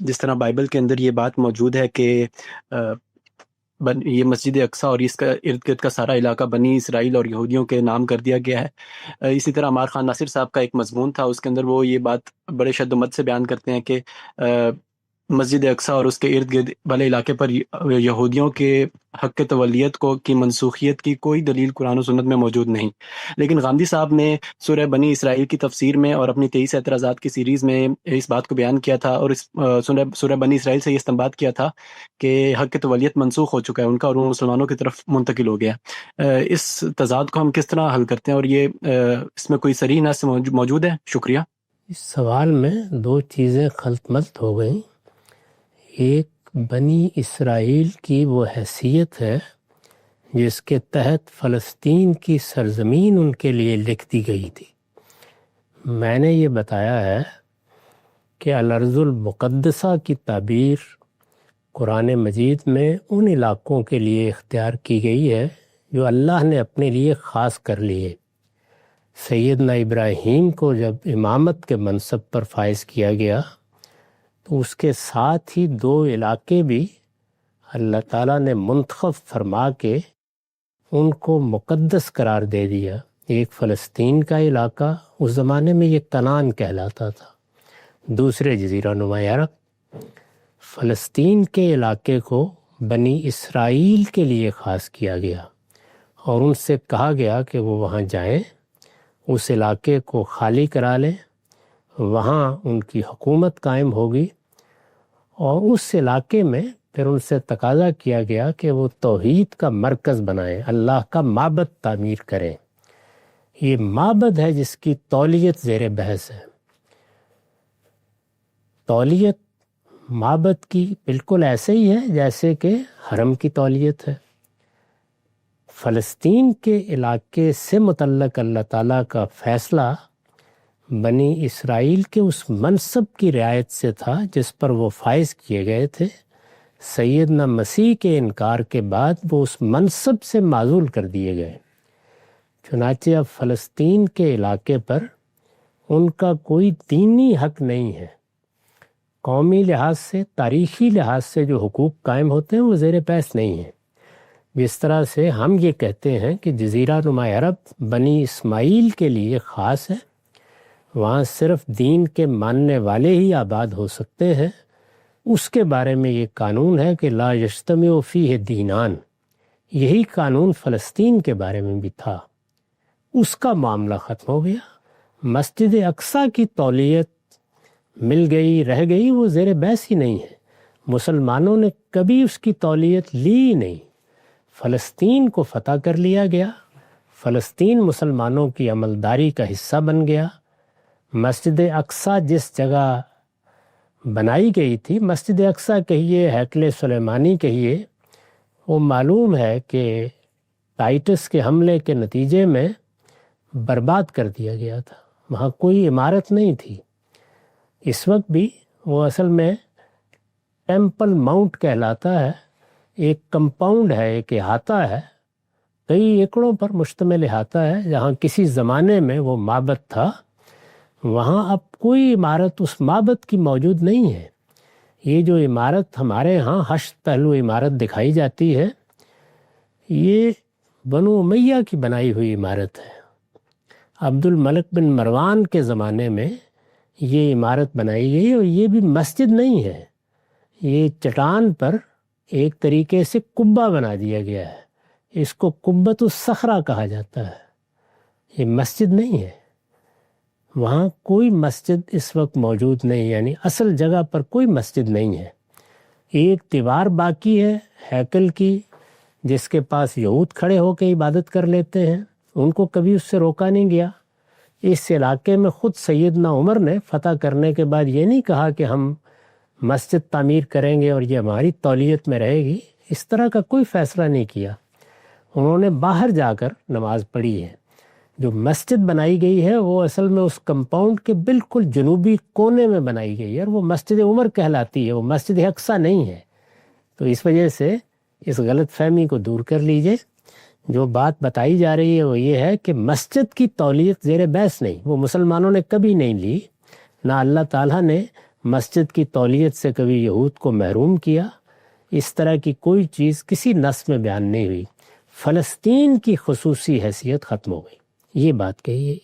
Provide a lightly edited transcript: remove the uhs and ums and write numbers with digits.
جس طرح بائبل کے اندر یہ بات موجود ہے کہ یہ مسجد اقصیٰ اور اس کا ارد گرد کا سارا علاقہ بنی اسرائیل اور یہودیوں کے نام کر دیا گیا ہے۔ اسی طرح عمار خان ناصر صاحب کا ایک مضمون تھا، اس کے اندر وہ یہ بات بڑے شد و مد سے بیان کرتے ہیں کہ مسجد اقصیٰ اور اس کے ارد گرد والے علاقے پر یہودیوں کے حق تولیت کی منسوخیت کی کوئی دلیل قرآن و سنت میں موجود نہیں۔ لیکن غامدی صاحب نے سورہ بنی اسرائیل کی تفسیر میں اور اپنی 23 اعتراضات کی سیریز میں اس بات کو بیان کیا تھا، اور اس سورہ بنی اسرائیل سے یہ استنباط کیا تھا کہ حق تولیت منسوخ ہو چکا ہے ان کا، اور وہ مسلمانوں کی طرف منتقل ہو گیا۔ اس تضاد کو ہم کس طرح حل کرتے ہیں، اور یہ اس میں کوئی صریح نص موجود ہے؟ شکریہ۔ اس سوال میں دو چیزیں خلط ملط ہو گئیں۔ ایک بنی اسرائیل کی وہ حیثیت ہے جس کے تحت فلسطین کی سرزمین ان کے لیے لکھ دی گئی تھی۔ میں نے یہ بتایا ہے کہ الارض المقدسہ کی تعبیر قرآن مجید میں ان علاقوں کے لیے اختیار کی گئی ہے جو اللہ نے اپنے لیے خاص کر لیے۔ سیدنا ابراہیم کو جب امامت کے منصب پر فائز کیا گیا تو اس کے ساتھ ہی دو علاقے بھی اللہ تعالیٰ نے منتخب فرما کے ان کو مقدس قرار دے دیا۔ ایک فلسطین کا علاقہ، اس زمانے میں یہ کنعان کہلاتا تھا، دوسرے جزیرہ نما عرب۔ فلسطین کے علاقے کو بنی اسرائیل کے لیے خاص کیا گیا اور ان سے کہا گیا کہ وہ وہاں جائیں، اس علاقے کو خالی کرا لیں، وہاں ان کی حکومت قائم ہوگی، اور اس علاقے میں پھر ان سے تقاضا کیا گیا کہ وہ توحید کا مرکز بنائیں، اللہ کا معبد تعمیر کریں۔ یہ معبد ہے جس کی تولیت زیر بحث ہے۔ تولیت معبد کی بالکل ایسے ہی ہے جیسے کہ حرم کی تولیت ہے۔ فلسطین کے علاقے سے متعلق اللہ تعالیٰ کا فیصلہ بنی اسرائیل کے اس منصب کی رعایت سے تھا جس پر وہ فائز کیے گئے تھے۔ سیدنا مسیح کے انکار کے بعد وہ اس منصب سے معزول کر دیے گئے، چنانچہ اب فلسطین کے علاقے پر ان کا کوئی دینی حق نہیں ہے۔ قومی لحاظ سے، تاریخی لحاظ سے جو حقوق قائم ہوتے ہیں وہ زیر بحث نہیں ہیں۔ جس طرح سے ہم یہ کہتے ہیں کہ جزیرہ نما عرب بنی اسماعیل کے لیے خاص ہے، وہاں صرف دین کے ماننے والے ہی آباد ہو سکتے ہیں، اس کے بارے میں یہ قانون ہے کہ لا یجتمع فیہ دینان۔ یہی قانون فلسطین کے بارے میں بھی تھا، اس کا معاملہ ختم ہو گیا۔ مسجد اقصیٰ کی تولیت مل گئی، رہ گئی، وہ زیر بحث ہی نہیں ہے۔ مسلمانوں نے کبھی اس کی تولیت لی ہی نہیں۔ فلسطین کو فتح کر لیا گیا، فلسطین مسلمانوں کی عملداری کا حصہ بن گیا۔ مسجد اقصیٰ جس جگہ بنائی گئی تھی، مسجد اقصیٰ کہیے، ہیکل سلیمانی کہیے، وہ معلوم ہے کہ ٹائٹس کے حملے کے نتیجے میں برباد کر دیا گیا تھا، وہاں کوئی عمارت نہیں تھی۔ اس وقت بھی وہ اصل میں ٹیمپل ماؤنٹ کہلاتا ہے، ایک کمپاؤنڈ ہے، ایک احاطہ ہے، کئی ایکڑوں پر مشتمل احاطہ ہے، جہاں کسی زمانے میں وہ معبد تھا۔ وہاں اب کوئی عمارت اس معبد کی موجود نہیں ہے۔ یہ جو عمارت ہمارے ہاں ہشت پہلو عمارت دکھائی جاتی ہے، یہ بنو امیہ کی بنائی ہوئی عمارت ہے۔ عبد الملک بن مروان کے زمانے میں یہ عمارت بنائی گئی، اور یہ بھی مسجد نہیں ہے، یہ چٹان پر ایک طریقے سے قبہ بنا دیا گیا ہے، اس کو قبۃ الصخرہ کہا جاتا ہے، یہ مسجد نہیں ہے۔ وہاں کوئی مسجد اس وقت موجود نہیں، یعنی اصل جگہ پر کوئی مسجد نہیں ہے۔ ایک دیوار باقی ہے ہیکل کی، جس کے پاس یہود کھڑے ہو کے عبادت کر لیتے ہیں، ان کو کبھی اس سے روکا نہیں گیا۔ اس علاقے میں خود سیدنا عمر نے فتح کرنے کے بعد یہ نہیں کہا کہ ہم مسجد تعمیر کریں گے اور یہ ہماری تولیت میں رہے گی، اس طرح کا کوئی فیصلہ نہیں کیا۔ انہوں نے باہر جا کر نماز پڑھی ہے۔ جو مسجد بنائی گئی ہے وہ اصل میں اس کمپاؤنڈ کے بالکل جنوبی کونے میں بنائی گئی ہے، اور وہ مسجد عمر کہلاتی ہے، وہ مسجد اقصیٰ نہیں ہے۔ تو اس وجہ سے اس غلط فہمی کو دور کر لیجئے۔ جو بات بتائی جا رہی ہے وہ یہ ہے کہ مسجد کی تولیت زیر بحث نہیں، وہ مسلمانوں نے کبھی نہیں لی، نہ اللہ تعالیٰ نے مسجد کی تولیت سے کبھی یہود کو محروم کیا، اس طرح کی کوئی چیز کسی نص میں بیان نہیں ہوئی۔ فلسطین کی خصوصی حیثیت ختم ہو گئی، یہ بات کہی ہے۔